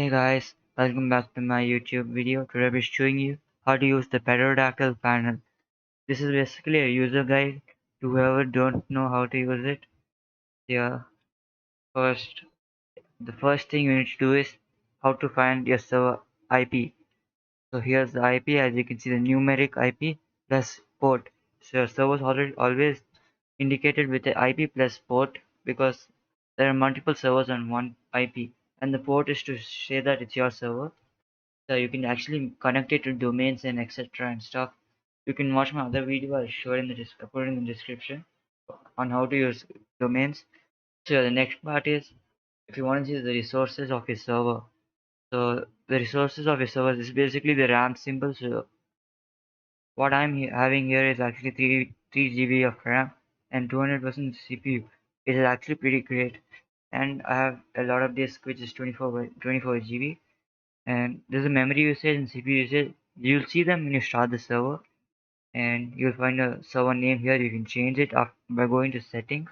Hey guys, welcome back to my YouTube video. Today I'll be showing you how to use the pterodactyl panel. This is basically a user guide to whoever don't know how to use it. Yeah, first, the first thing you need to do is how to find your server IP. So here's the IP, as you can see the numeric IP plus port. So your server is always indicated with the IP plus port because there are multiple servers on one IP and the port is to say that it's your server. So you can actually connect it to domains and etc. and stuff. You can watch my other video. I'll show it in the put it in the description on how to use domains. So the next part is if you want to see the resources of your server. So the resources of your server is basically the RAM symbol. So what I'm having here is actually 3 GB of RAM and 200% CPU. It is actually pretty great. And I have a lot of disk which is 24 GB, and there's a memory usage and CPU usage. You'll see them when you start the server, and you'll find a server name here. You can change it by going to settings,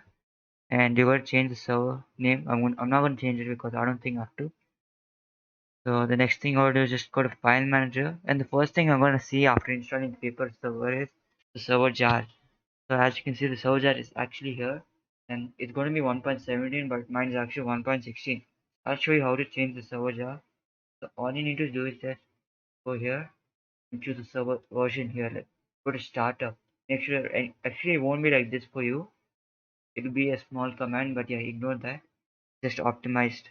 and you're going to change the server name. I'm not going to change it because I don't think I have to. So the next thing I'll do is just go to file manager, and the first thing I'm going to see after installing the paper server is the server jar. So as you can see, the server jar is actually here, and it's going to be 1.17, but mine is actually 1.16. I'll show you how to change the server jar. So all you need to do is just go here and choose the server version here. Like go to startup. Make sure, and actually it won't be like this for you. It will be a small command, but yeah, ignore that. Just optimized,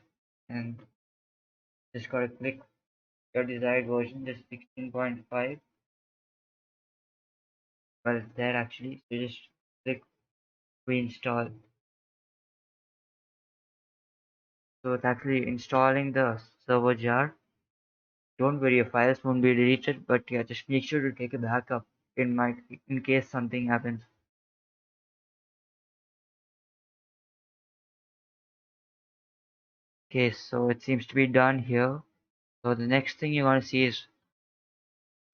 and just gotta click your desired version, just 16.5. Well, it's there actually. So just click reinstall. So it's actually installing the server jar. Don't worry, your files won't be deleted, but yeah, just make sure to take a backup in case something happens. Okay, so it seems to be done here. So the next thing you want to see is,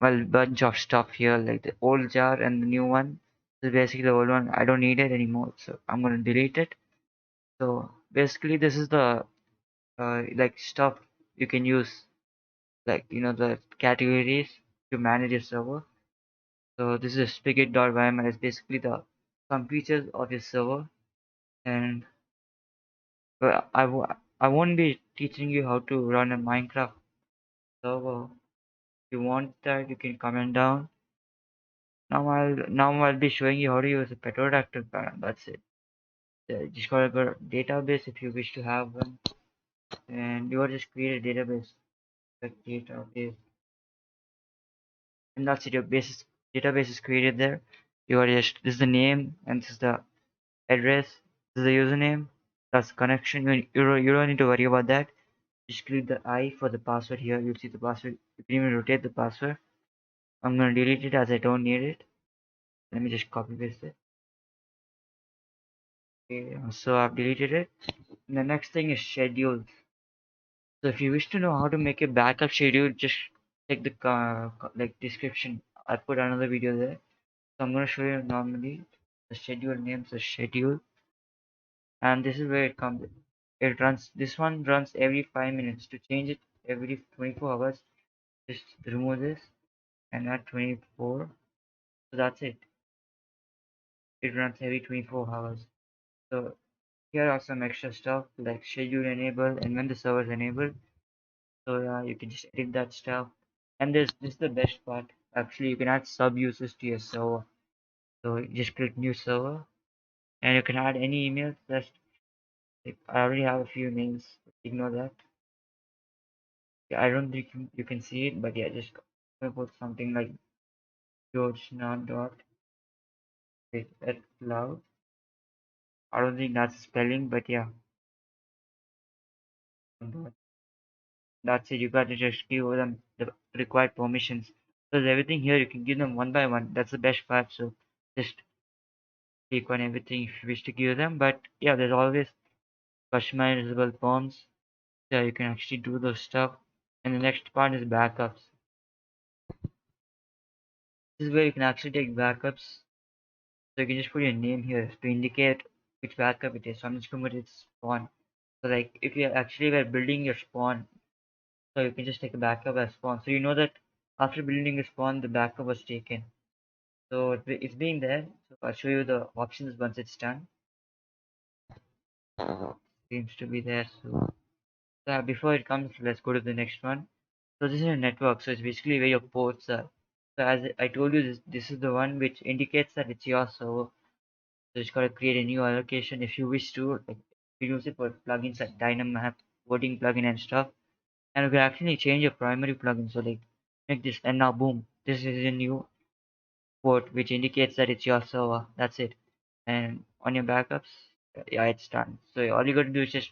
well, bunch of stuff here, like the old jar and the new one. So basically the old one, I don't need it anymore, so I'm gonna delete it. So basically this is the like stuff you can use, like the categories to manage your server. So this is spigot.yml is basically the some features of your server, and well, I won't be teaching you how to run a Minecraft server. If you want that, you can comment down. Now I'll be showing you how to use a pterodactyl pattern. That's it. Just gotta go to database if you wish to have one, and you gotta just create a database. Like database, and that's it. Your database is created there. You gotta just this is the name and this is the address. This is the username. That's connection. You don't need to worry about that. Just click the I for the password here. You'll see the password. You can even rotate the password. I'm gonna delete it as I don't need it. Let me just copy paste it. Okay, so I've deleted it. And the next thing is schedule. So if you wish to know how to make a backup schedule, just check the like description. I put another video there. So I'm gonna show you normally the schedule names the schedule, and this is where it comes. It runs. This one runs every 5 minutes. To change it every 24 hours, just remove this and add 24. So that's it. It runs every 24 hours. So here are some extra stuff like schedule enable and when the server is enabled. So yeah, you can just edit that stuff. And this is the best part. Actually, you can add sub users to your server. So you just click new server, and you can add any email. Just like, I already have a few names. Ignore that. Yeah, I don't think you can see it, but yeah, just put something like George dot at cloud. I don't think that's spelling, but yeah, that's it. You got to just give them the required permissions. Because everything here you can give them one by one. That's the best part. So just click on everything if you wish to give them. But yeah, there's always customizable forms. Yeah, you can actually do those stuff. And the next part is backups. This is where you can actually take backups. So you can just put your name here to indicate which backup it is. So I'm just going to put it spawn. So like if you actually were building your spawn, So you can just take a backup as spawn. So you know that after building a spawn, the backup was taken. So it's been there. So I'll show you the options once it's done. Seems to be there. So before it comes, let's go to the next one. So this is a network. So it's basically where your ports are. So as I told you, this is the one which indicates that it's your server. So you just gotta create a new allocation if you wish to. Like you use it for plugins like Dynamap, voting plugin and stuff. And you can actually change your primary plugin. So like make this and now boom, this is a new port which indicates that it's your server. That's it. And on your backups, yeah, it's done. So all you gotta do is just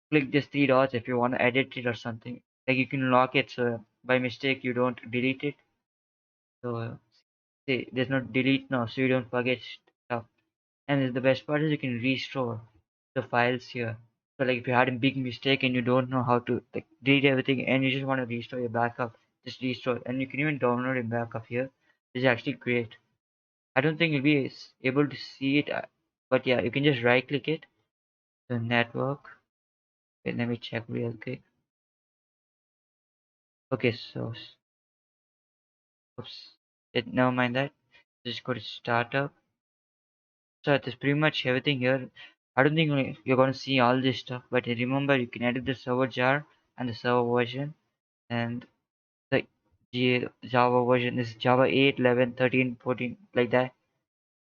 click these three dots if you want to edit it or something. Like you can lock it so by mistake you don't delete it. So see, there's no delete now, so you don't forget stuff. And the best part is you can restore the files here. So like if you had a big mistake and you don't know how to like delete everything and you just want to restore your backup, just restore. And you can even download a backup here. It's actually great. I don't think you'll be able to see it, but yeah, you can just right click it, the network. Okay, let me check real quick. Okay, so oops, never mind that. Just go to startup. So there's pretty much everything here. I don't think you're going to see all this stuff, but remember you can edit the server jar and the server version and the Java version is Java 8, 11, 13, 14, like that.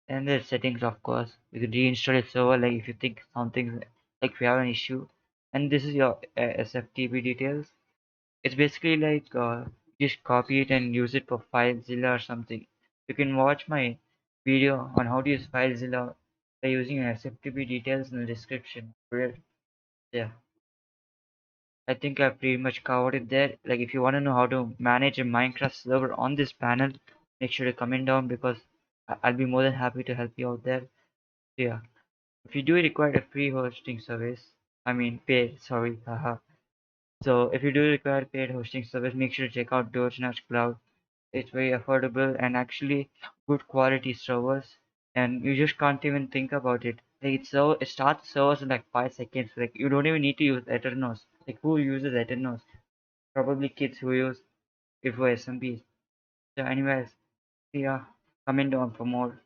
And there's settings, of course. You can reinstall a server like if you think something like if you have an issue. And this is your SFTP details. It's basically like just copy it and use it for FileZilla or something. You can watch my video on how to use FileZilla by using SFTP details in the description. Yeah, I think I've pretty much covered it there. Like if you want to know how to manage a Minecraft server on this panel, make sure to comment down because I'll be more than happy to help you out there. Yeah, if you do require a free hosting service, I mean paid, sorry, haha. So if you do require paid hosting service, make sure to check out Dogecoin Cloud. It's very affordable and actually good quality servers, and you just can't even think about it. Like it starts servers in like 5 seconds. Like you don't even need to use Ethernos. Like who uses Ethernos? Probably kids who use it for SMPs. So anyways, yeah, comment down for more.